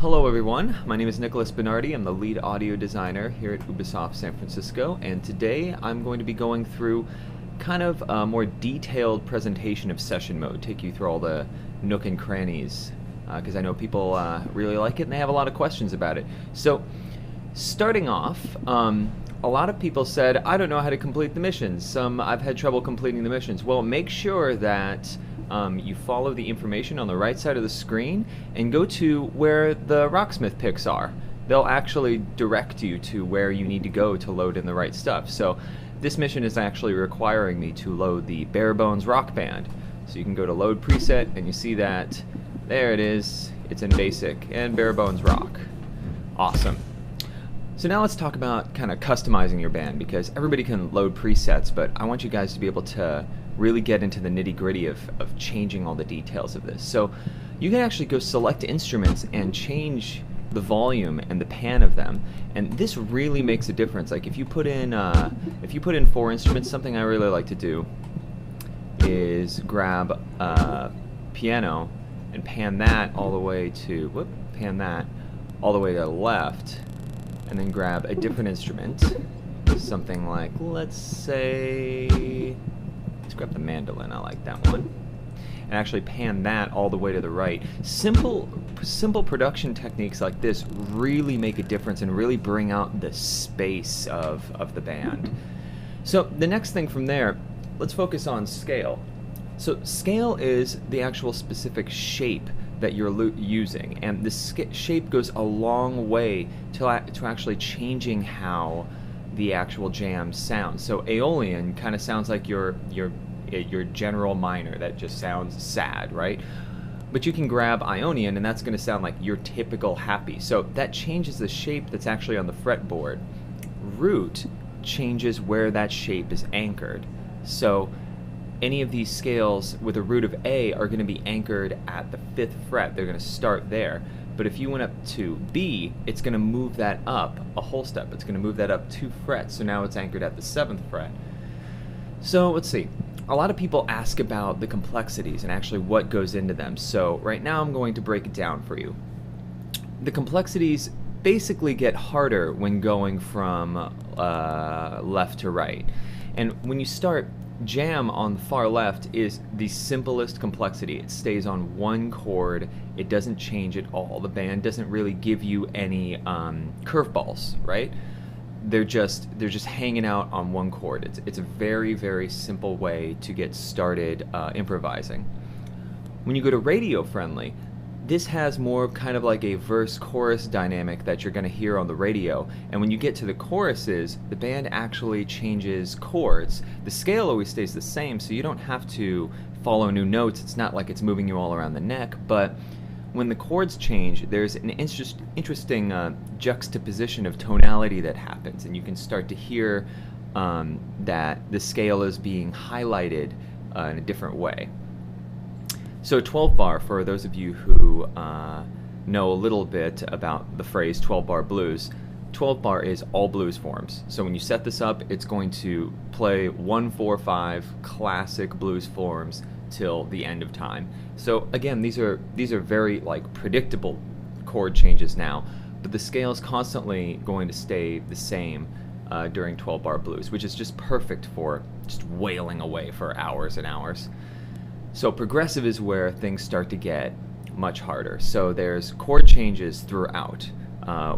Hello everyone, my name is Nicholas Bernardi. I'm the lead audio designer here at Ubisoft San Francisco, and today I'm going to be going through kind of a more detailed presentation of session mode, take you through all the nook and crannies, because I know people really like it and they have a lot of questions about it. So, starting off, a lot of people said, I don't know how to complete the missions. I've had trouble completing the missions. Well, make sure that you follow the information on the right side of the screen and go to where the Rocksmith picks are. They'll actually direct you to where you need to go to load in the right stuff. So this mission is actually requiring me to load the Bare Bones Rock Band. So you can go to load preset and you see that there it is. It's in basic and Bare Bones Rock. Awesome. So now let's talk about kind of customizing your band, because everybody can load presets, but I want you guys to be able to really get into the nitty-gritty of changing all the details of this. So you can actually go select instruments and change the volume and the pan of them, and this really makes a difference. Like if you put in 4 instruments, something I really like to do is grab piano and pan that all the way to the left, and then grab a different instrument, something like, let's grab the mandolin, I like that one, and actually pan that all the way to the right. Simple production techniques like this really make a difference and really bring out the space of the band. So the next thing from there, let's focus on scale. So scale is the actual specific shape that you're using, and this shape goes a long way to actually changing how the actual jam sounds. So Aeolian kind of sounds like your general minor that just sounds sad, right? But you can grab Ionian and that's going to sound like your typical happy. So that changes the shape that's actually on the fretboard. Root changes where that shape is anchored. So any of these scales with a root of A are going to be anchored at the 5th fret. They're going to start there. But if you went up to B, it's going to move that up a whole step. It's going to move that up 2 frets. So now it's anchored at the 7th fret. So let's see. A lot of people ask about the complexities and actually what goes into them. So right now I'm going to break it down for you. The complexities basically get harder when going from left to right. And when you start, jam on the far left is the simplest complexity. It stays on one chord. It doesn't change at all. The band doesn't really give you any curveballs, right? They're just hanging out on one chord. It's a very, very simple way to get started improvising. When you go to radio friendly, this has more kind of like a verse-chorus dynamic that you're going to hear on the radio, and when you get to the choruses, the band actually changes chords. The scale always stays the same, so you don't have to follow new notes. It's not like it's moving you all around the neck, but when the chords change, there's an interesting juxtaposition of tonality that happens, and you can start to hear that the scale is being highlighted in a different way. So 12 bar, for those of you who know a little bit about the phrase 12 bar blues, 12 bar is all blues forms. So when you set this up, it's going to play 1, 4, 5 classic blues forms till the end of time. So again, these are very like predictable chord changes now, but the scale is constantly going to stay the same during 12 bar blues, which is just perfect for just wailing away for hours and hours. So progressive is where things start to get much harder. So there's chord changes throughout.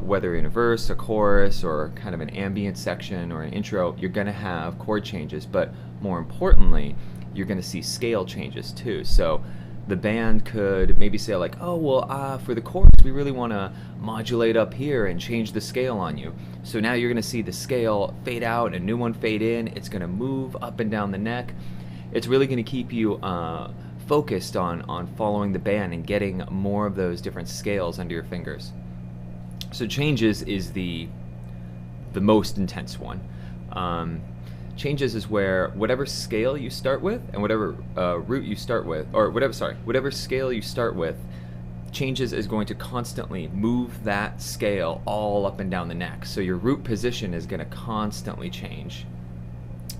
Whether in a verse, a chorus, or kind of an ambient section or an intro, you're going to have chord changes, but more importantly, you're going to see scale changes too. So the band could maybe say like, oh, well, for the chorus, we really want to modulate up here and change the scale on you. So now you're going to see the scale fade out and a new one fade in. It's going to move up and down the neck. It's really going to keep you focused on following the band and getting more of those different scales under your fingers. So changes is the most intense one. Changes is where whatever scale you start with and whatever root you start with, or whatever scale you start with, changes is going to constantly move that scale all up and down the neck. So your root position is going to constantly change.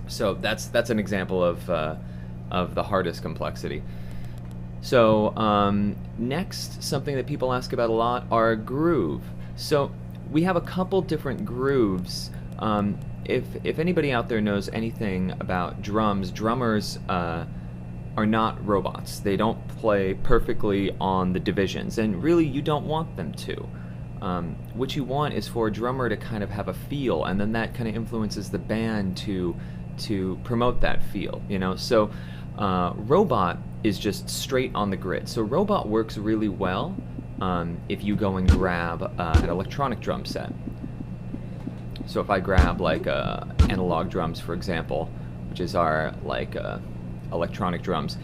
So that's an example of the hardest complexity. So next, something that people ask about a lot are groove. So we have a couple different grooves. If anybody out there knows anything about drums, drummers are not robots. They don't play perfectly on the divisions, and really you don't want them to. What you want is for a drummer to kind of have a feel, and then that kind of influences the band to promote that feel, you know? So robot is just straight on the grid. So robot works really well if you go and grab an electronic drum set. So if I grab like analog drums, for example, which is our like electronic drums,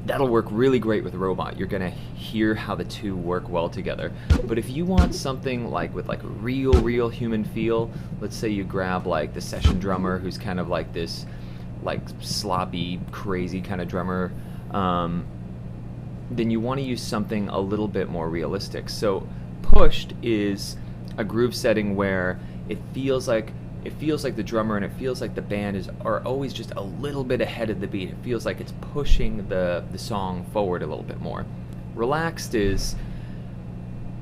that'll work really great with robot. You're gonna hear how the two work well together. But if you want something like with like a real human feel, let's say you grab like the session drummer, who's kind of like this like sloppy, crazy kind of drummer, then you want to use something a little bit more realistic. So pushed is a groove setting where it feels like the drummer and it feels like the band are always just a little bit ahead of the beat. It feels like it's pushing the song forward a little bit more. Relaxed is,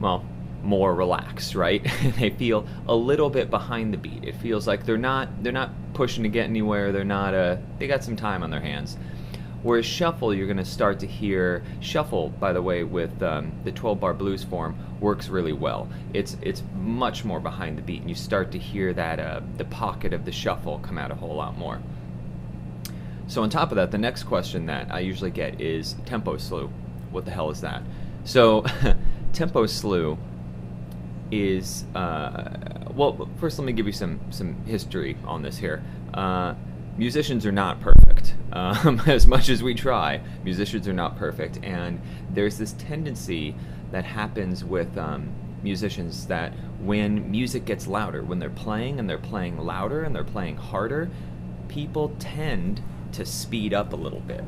well, more relaxed, right? They feel a little bit behind the beat. It feels like they're not pushing to get anywhere. They got some time on their hands. Whereas shuffle, you're going to start to hear shuffle. By the way, with the 12-bar blues form, works really well. It's much more behind the beat, and you start to hear that the pocket of the shuffle come out a whole lot more. So on top of that, the next question that I usually get is tempo slew. What the hell is that? So tempo slew is well, first let me give you some history on this here. Musicians are not perfect. As much as we try, musicians are not perfect, and there's this tendency that happens with musicians that when music gets louder, when they're playing and they're playing louder and they're playing harder, people tend to speed up a little bit.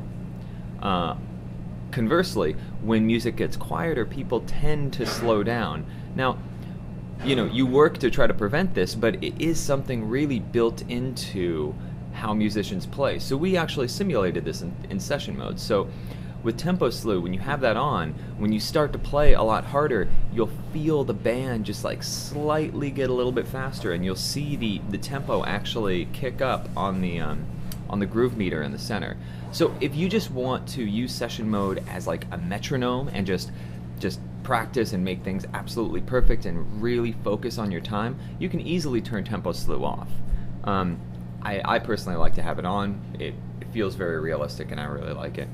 Conversely, when music gets quieter, people tend to slow down. Now, you know, you work to try to prevent this, but it is something really built into how musicians play. So we actually simulated this in session mode. So with tempo slew, when you have that on, when you start to play a lot harder, you'll feel the band just like slightly get a little bit faster, and you'll see the tempo actually kick up on the groove meter in the center. So if you just want to use session mode as like a metronome and just practice and make things absolutely perfect and really focus on your time, you can easily turn tempo slew off. I personally like to have it on. It feels very realistic, and I really like it.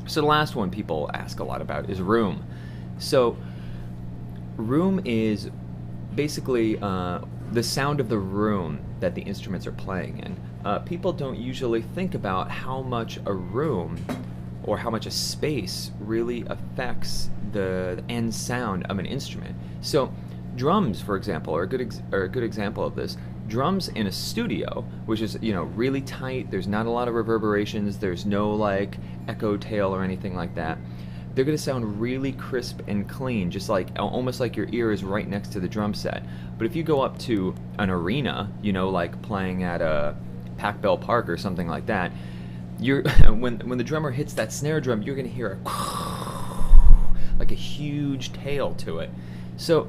So the last one people ask a lot about is room. So room is basically the sound of the room that the instruments are playing in. People don't usually think about how much a room or how much a space really affects the end sound of an instrument. So drums, for example, are a good example of this. Drums in a studio, which is, you know, really tight, there's not a lot of reverberations, there's no like echo tail or anything like that, they're going to sound really crisp and clean, just like almost like your ear is right next to the drum set. But if you go up to an arena, you know, like playing at a Pac Bell Park or something like that, you're when the drummer hits that snare drum, you're going to hear like a huge tail to it. So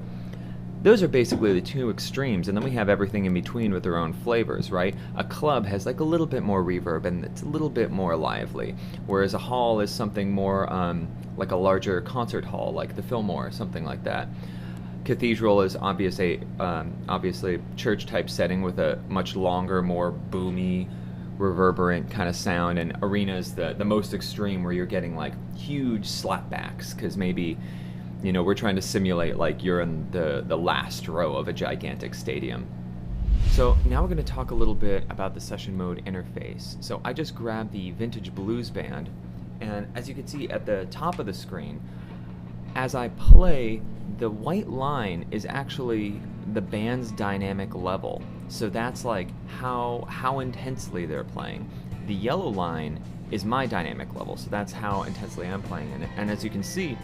those are basically the two extremes, and then we have everything in between with their own flavors, right? A club has like a little bit more reverb and it's a little bit more lively, whereas a hall is something more like a larger concert hall, like the Fillmore or something like that. Cathedral is obviously church-type setting with a much longer, more boomy, reverberant kind of sound, and arena is the most extreme, where you're getting like huge slapbacks, because maybe, you know, we're trying to simulate like you're in the last row of a gigantic stadium. So now we're going to talk a little bit about the session mode interface. So I just grabbed the Vintage Blues Band, and as you can see at the top of the screen, as I play, the white line is actually the band's dynamic level. So that's like how intensely they're playing. The yellow line is my dynamic level, so that's how intensely I'm playing in it. And as you can see,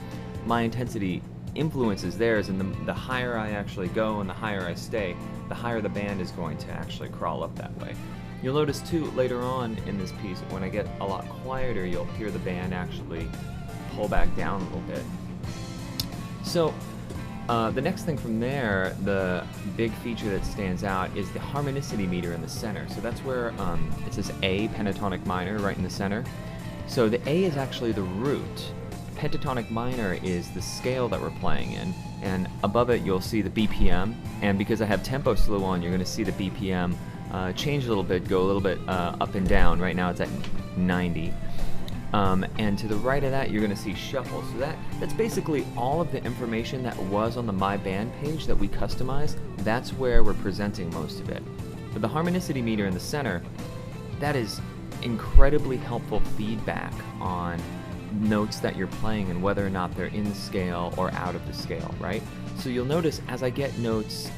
my intensity influences theirs, and the higher I actually go and the higher I stay, the higher the band is going to actually crawl up that way. You'll notice too later on in this piece, when I get a lot quieter, you'll hear the band actually pull back down a little bit. So the next thing from there, the big feature that stands out is the harmonicity meter in the center. So that's where it says A, pentatonic minor, right in the center. So the A is actually the root. Pentatonic minor is the scale that we're playing in, and above it you'll see the BPM, and because I have tempo slow on, you're going to see the BPM change a little bit, go a little bit up and down. Right now it's at 90. And to the right of that, you're going to see shuffle. So that's basically all of the information that was on the My Band page that we customized. That's where we're presenting most of it. But the harmonicity meter in the center, that is incredibly helpful feedback on notes that you're playing and whether or not they're in the scale or out of the scale, right? So you'll notice as I get notes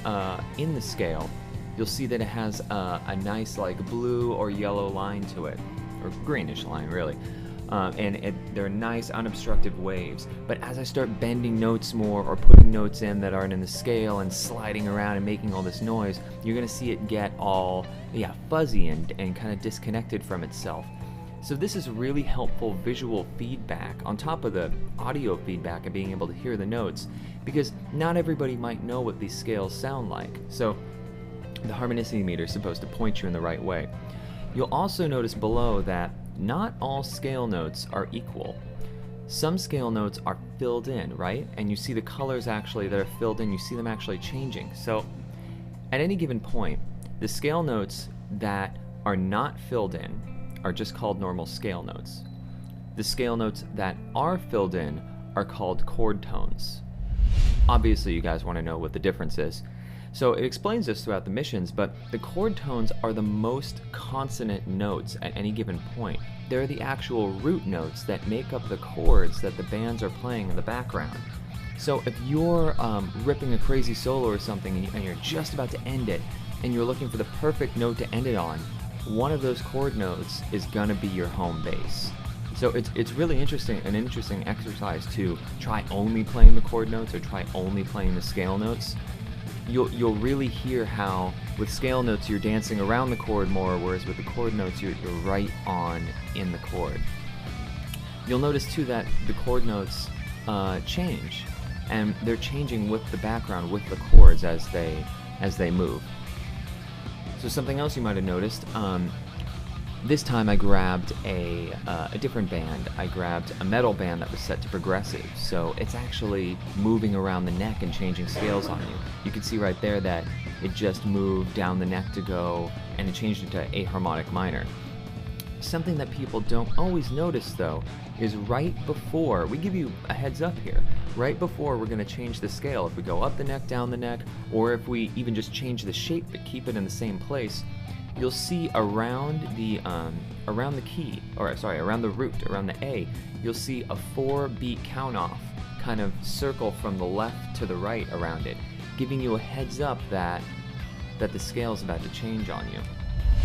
in the scale, you'll see that it has a nice like blue or yellow line to it, or greenish line really. They're nice unobstructed waves. But as I start bending notes more or putting notes in that aren't in the scale and sliding around and making all this noise, you're going to see it get all fuzzy and kind of disconnected from itself. So this is really helpful visual feedback on top of the audio feedback and being able to hear the notes, because not everybody might know what these scales sound like. So the harmonicity meter is supposed to point you in the right way. You'll also notice below that not all scale notes are equal. Some scale notes are filled in, right? And you see the colors actually that are filled in, you see them actually changing. So at any given point, the scale notes that are not filled in are just called normal scale notes. The scale notes that are filled in are called chord tones. Obviously you guys want to know what the difference is. So it explains this throughout the missions, but the chord tones are the most consonant notes at any given point. They're the actual root notes that make up the chords that the bands are playing in the background. So if you're ripping a crazy solo or something and you're just about to end it, and you're looking for the perfect note to end it on, one of those chord notes is gonna be your home base. So it's really interesting, an interesting exercise to try only playing the chord notes or try only playing the scale notes. You'll really hear how with scale notes you're dancing around the chord more, whereas with the chord notes you're right on in the chord. You'll notice too that the chord notes change, and they're changing with the background, with the chords as they move. So something else you might have noticed, this time I grabbed a different band. I grabbed a metal band that was set to progressive, so it's actually moving around the neck and changing scales on you. You can see right there that it just moved down the neck to go, and it changed it to A harmonic minor. Something that people don't always notice though is right before, we give you a heads up here, right before we're going to change the scale, if we go up the neck, down the neck, or if we even just change the shape but keep it in the same place, you'll see around the key, or sorry, around the root, around the A, you'll see a 4-beat count off kind of circle from the left to the right around it, giving you a heads up that the scale is about to change on you.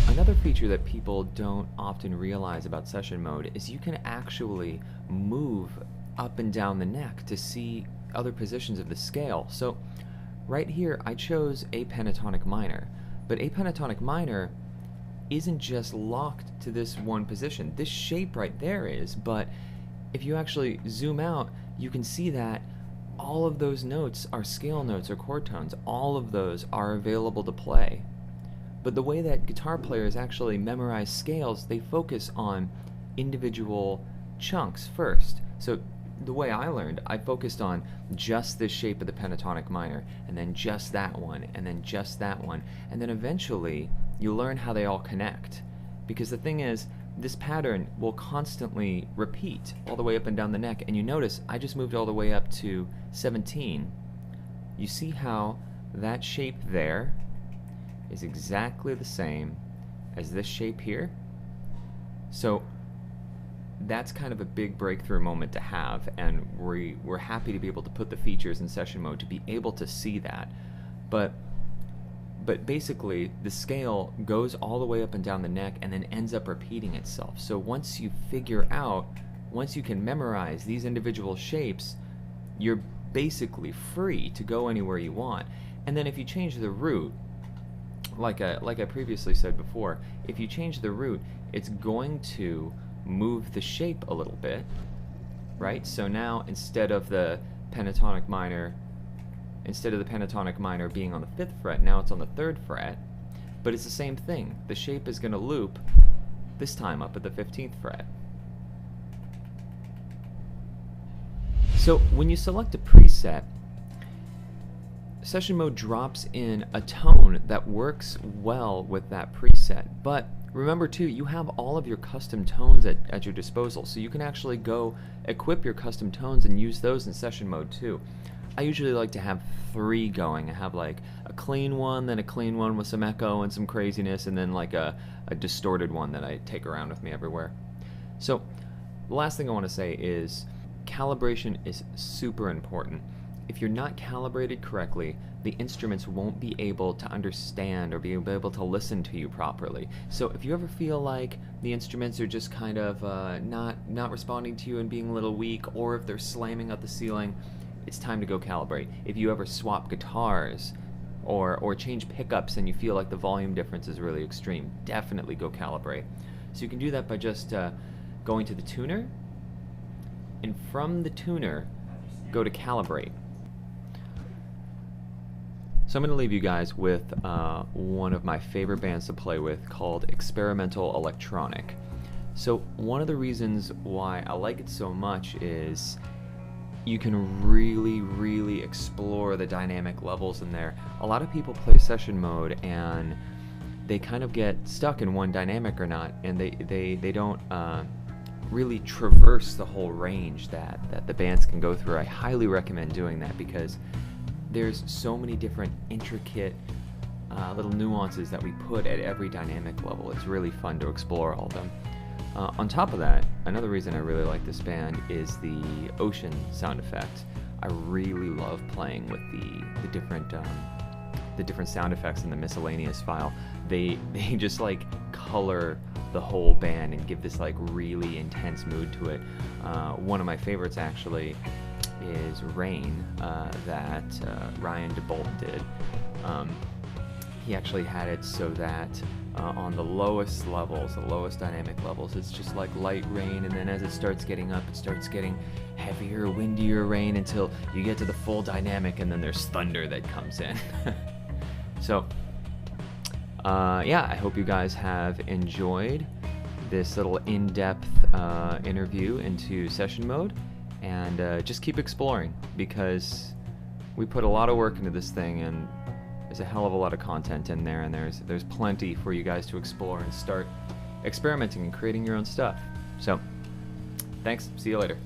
Another feature that people don't often realize about session mode is you can actually move up and down the neck to see other positions of the scale. So right here I chose A pentatonic minor, but A pentatonic minor isn't just locked to this one position. This shape right there is, but if you actually zoom out, you can see that all of those notes are scale notes or chord tones. All of those are available to play. But the way that guitar players actually memorize scales, they focus on individual chunks first. So the way I learned, I focused on just this shape of the pentatonic minor, and then just that one, and then just that one, and then eventually you learn how they all connect. Because the thing is, this pattern will constantly repeat all the way up and down the neck, and you notice I just moved all the way up to 17. You see how that shape there is exactly the same as this shape here? So that's kind of a big breakthrough moment to have, and we're happy to be able to put the features in session mode to be able to see that. But basically the scale goes all the way up and down the neck and then ends up repeating itself. So once you can memorize these individual shapes, you're basically free to go anywhere you want. And then if you change the root, like I previously said before, if you change the root, it's going to move the shape a little bit, right? So now instead of the pentatonic minor being on the 5th fret, now it's on the 3rd fret, but it's the same thing. The shape is going to loop this time up at the 15th fret. So when you select a preset, session mode drops in a tone that works well with that preset, but remember too, you have all of your custom tones at your disposal, so you can actually go equip your custom tones and use those in session mode too. I usually like to have 3 going. I have like a clean one, then a clean one with some echo and some craziness, and then like a distorted one that I take around with me everywhere. So the last thing I want to say is calibration is super important. If you're not calibrated correctly, the instruments won't be able to understand or be able to listen to you properly. So if you ever feel like the instruments are just kind of not responding to you and being a little weak, or if they're slamming at the ceiling, it's time to go calibrate. If you ever swap guitars or change pickups and you feel like the volume difference is really extreme, definitely go calibrate. So you can do that by just going to the tuner, and from the tuner, go to calibrate. So I'm going to leave you guys with one of my favorite bands to play with called Experimental Electronic. So one of the reasons why I like it so much is you can really explore the dynamic levels in there. A lot of people play session mode and they kind of get stuck in one dynamic or not, and they don't really traverse the whole range that the bands can go through. I highly recommend doing that because there's so many different intricate little nuances that we put at every dynamic level. It's really fun to explore all of them. On top of that, another reason I really like this band is the ocean sound effects. I really love playing with the different sound effects in the miscellaneous file. They just like color the whole band and give this like really intense mood to it. One of my favorites actually is Rain that Ryan DeBolt did. He actually had it so that on the lowest levels, the lowest dynamic levels, it's just like light rain, and then as it starts getting up, it starts getting heavier, windier rain until you get to the full dynamic, and then there's thunder that comes in. So yeah, I hope you guys have enjoyed this little in-depth interview into session mode, and just keep exploring, because we put a lot of work into this thing, and there's a hell of a lot of content in there, and there's plenty for you guys to explore and start experimenting and creating your own stuff. So thanks, see you later.